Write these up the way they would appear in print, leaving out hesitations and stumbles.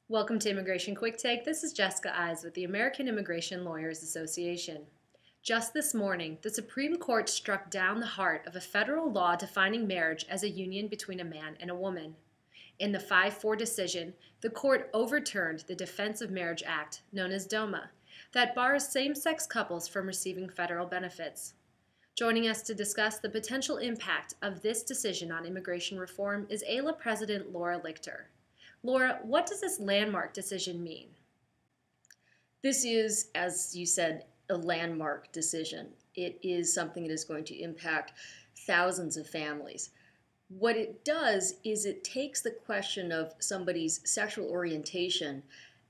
Welcome to Immigration Quicktake. This is Jessica Eyes with the American Immigration Lawyers Association. Just this morning, the Supreme Court struck down the heart of a federal law defining marriage as a union between a man and a woman. In the 5-4 decision, the court overturned the Defense of Marriage Act, known as DOMA, that bars same-sex couples from receiving federal benefits. Joining us to discuss the potential impact of this decision on immigration reform is AILA President Laura Lichter. Laura, what does this landmark decision mean? This is, as you said, a landmark decision. It is something that is going to impact thousands of families. What it does is it takes the question of somebody's sexual orientation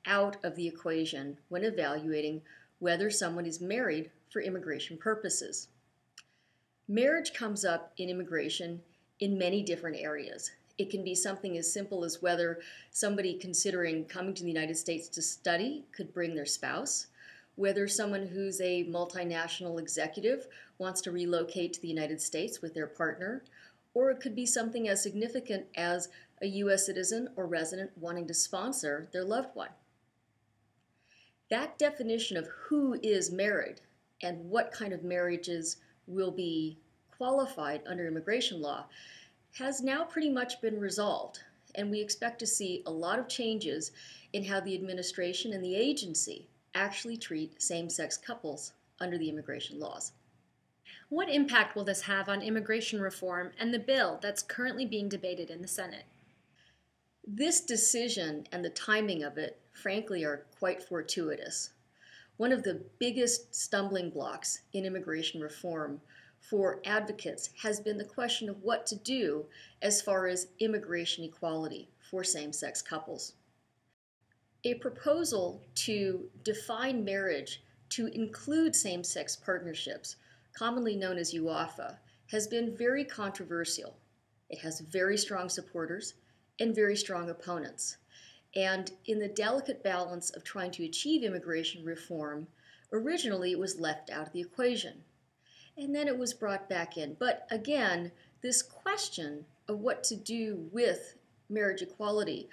out of the equation when evaluating whether someone is married for immigration purposes. Marriage comes up in immigration in many different areas. It can be something as simple as whether somebody considering coming to the United States to study could bring their spouse, whether someone who's a multinational executive wants to relocate to the United States with their partner, or it could be something as significant as a U.S. citizen or resident wanting to sponsor their loved one. That definition of who is married and what kind of marriages will be qualified under immigration law has now pretty much been resolved, and we expect to see a lot of changes in how the administration and the agency actually treat same-sex couples under the immigration laws. What impact will this have on immigration reform and the bill that's currently being debated in the Senate? This decision and the timing of it, frankly, are quite fortuitous. One of the biggest stumbling blocks in immigration reform for advocates has been the question of what to do as far as immigration equality for same-sex couples. A proposal to define marriage to include same-sex partnerships, commonly known as UAFA, has been very controversial. It has very strong supporters and very strong opponents. And in the delicate balance of trying to achieve immigration reform, originally it was left out of the equation. And then it was brought back in. But again, this question of what to do with marriage equality,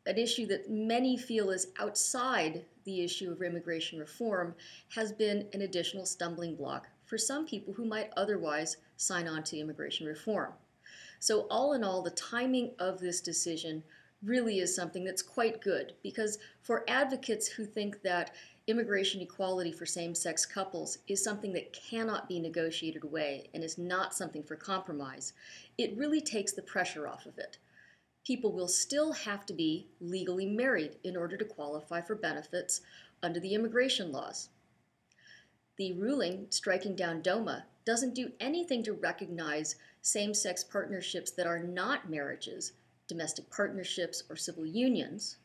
an issue that many feel is outside the issue of immigration reform, has been an additional stumbling block for some people who might otherwise sign on to immigration reform. So all in all, the timing of this decision really is something that's quite good, because for advocates who think that immigration equality for same-sex couples is something that cannot be negotiated away and is not something for compromise, it really takes the pressure off of it. People will still have to be legally married in order to qualify for benefits under the immigration laws. The ruling striking down DOMA doesn't do anything to recognize same-sex partnerships that are not marriages, domestic partnerships, or civil unions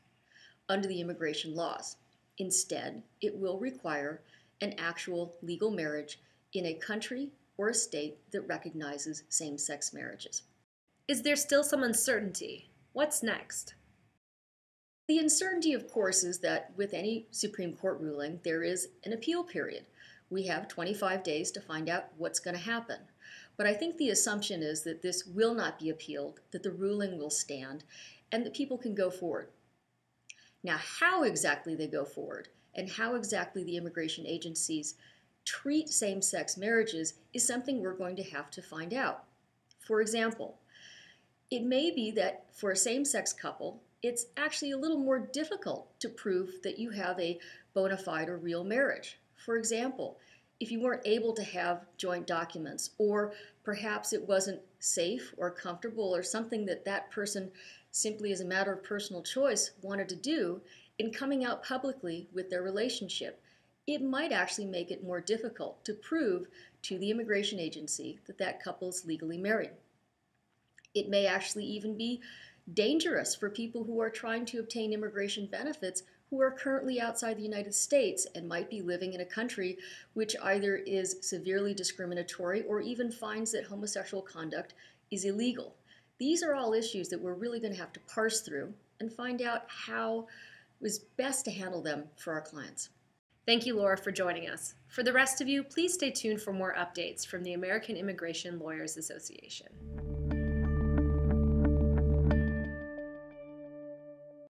under the immigration laws. Instead, it will require an actual legal marriage in a country or a state that recognizes same-sex marriages. Is there still some uncertainty? What's next? The uncertainty, of course, is that with any Supreme Court ruling, there is an appeal period. We have 25 days to find out what's going to happen. But I think the assumption is that this will not be appealed, that the ruling will stand, and that people can go forward. Now, how exactly they go forward and how exactly the immigration agencies treat same-sex marriages is something we're going to have to find out. For example, it may be that for a same-sex couple, it's actually a little more difficult to prove that you have a bona fide or real marriage. For example, if you weren't able to have joint documents, or perhaps it wasn't safe or comfortable or something that that person simply as a matter of personal choice wanted to do in coming out publicly with their relationship, it might actually make it more difficult to prove to the immigration agency that that couple is legally married. It may actually even be dangerous for people who are trying to obtain immigration benefits who are currently outside the United States and might be living in a country which either is severely discriminatory or even finds that homosexual conduct is illegal. These are all issues that we're really going to have to parse through and find out how is best to handle them for our clients. Thank you, Laura, for joining us. For the rest of you, please stay tuned for more updates from the American Immigration Lawyers Association.